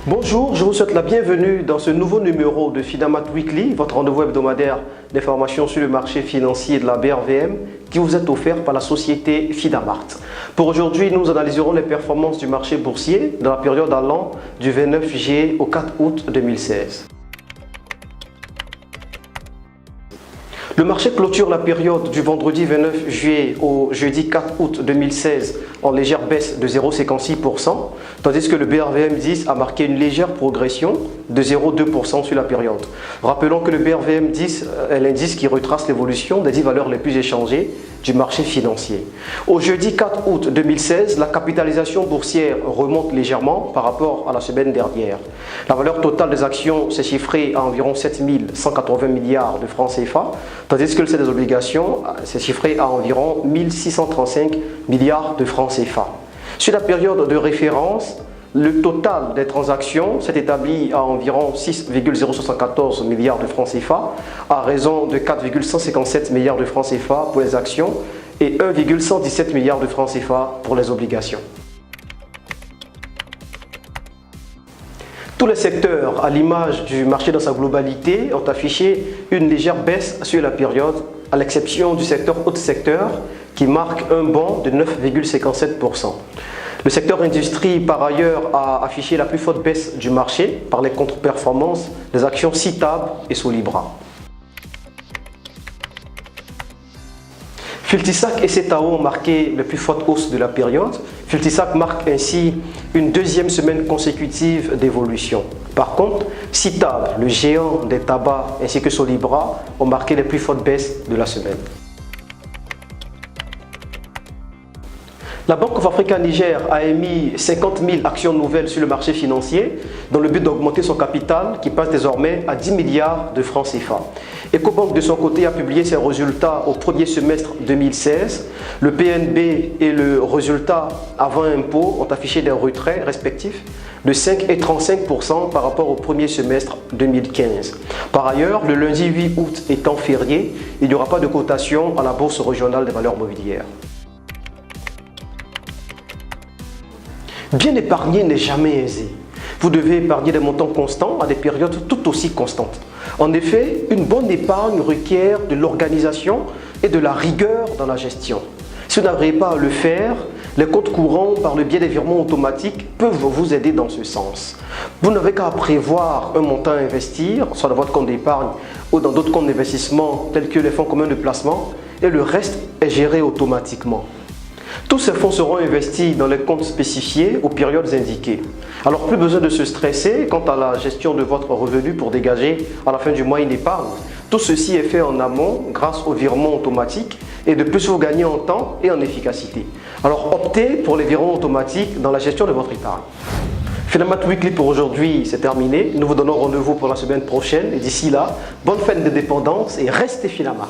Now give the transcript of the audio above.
Bonjour, je vous souhaite la bienvenue dans ce nouveau numéro de Finamat Weekly, votre rendez-vous hebdomadaire d'information sur le marché financier de la BRVM qui vous est offert par la société Finamart. Pour aujourd'hui, nous analyserons les performances du marché boursier dans la période allant du 29 juillet au 4 août 2016. Le marché clôture la période du vendredi 29 juillet au jeudi 4 août 2016 en légère baisse de 0,56%, tandis que le BRVM 10 a marqué une légère progression de 0,2% sur la période. Rappelons que le BRVM 10 est l'indice qui retrace l'évolution des 10 valeurs les plus échangées du marché financier. Au jeudi 4 août 2016, la capitalisation boursière remonte légèrement par rapport à la semaine dernière. La valeur totale des actions s'est chiffrée à environ 7 180 milliards de francs CFA, tandis que celle des obligations s'est chiffrée à environ 1 635 milliards de francs CFA. Sur la période de référence, le total des transactions s'est établi à environ 6,074 milliards de francs CFA, à raison de 4,157 milliards de francs CFA pour les actions et 1,117 milliards de francs CFA pour les obligations. Tous les secteurs, à l'image du marché dans sa globalité, ont affiché une légère baisse sur la période, à l'exception du secteur haut secteur qui marque un bond de 9,57%. Le secteur industrie, par ailleurs, a affiché la plus forte baisse du marché par les contre-performances des actions Citab et Solibra. Fultisac et CETAO ont marqué la plus forte hausse de la période. Fultisac marque ainsi une deuxième semaine consécutive d'évolution. Par contre, Citab, le géant des tabacs, ainsi que Solibra ont marqué les plus fortes baisses de la semaine. La Banque of Africa Niger a émis 50 000 actions nouvelles sur le marché financier dans le but d'augmenter son capital qui passe désormais à 10 milliards de francs CFA. Ecobank de son côté a publié ses résultats au premier semestre 2016. Le PNB et le résultat avant impôt ont affiché des retraits respectifs de 5 et 35% par rapport au premier semestre 2015. Par ailleurs, le lundi 8 août étant férié, il n'y aura pas de cotation à la Bourse régionale des valeurs mobilières. Bien épargner n'est jamais aisé. Vous devez épargner des montants constants à des périodes tout aussi constantes. En effet, une bonne épargne requiert de l'organisation et de la rigueur dans la gestion. Si vous n'arrivez pas à le faire, les comptes courants par le biais des virements automatiques peuvent vous aider dans ce sens. Vous n'avez qu'à prévoir un montant à investir, soit dans votre compte d'épargne ou dans d'autres comptes d'investissement tels que les fonds communs de placement, et le reste est géré automatiquement. Tous ces fonds seront investis dans les comptes spécifiés aux périodes indiquées. Alors plus besoin de se stresser quant à la gestion de votre revenu pour dégager à la fin du mois une épargne. Tout ceci est fait en amont grâce au virement automatique et de plus vous gagnez en temps et en efficacité. Alors optez pour les virements automatiques dans la gestion de votre épargne. Finamat Weekly pour aujourd'hui, c'est terminé. Nous vous donnons rendez-vous pour la semaine prochaine et d'ici là, bonne fête d'indépendance et restez Finamart.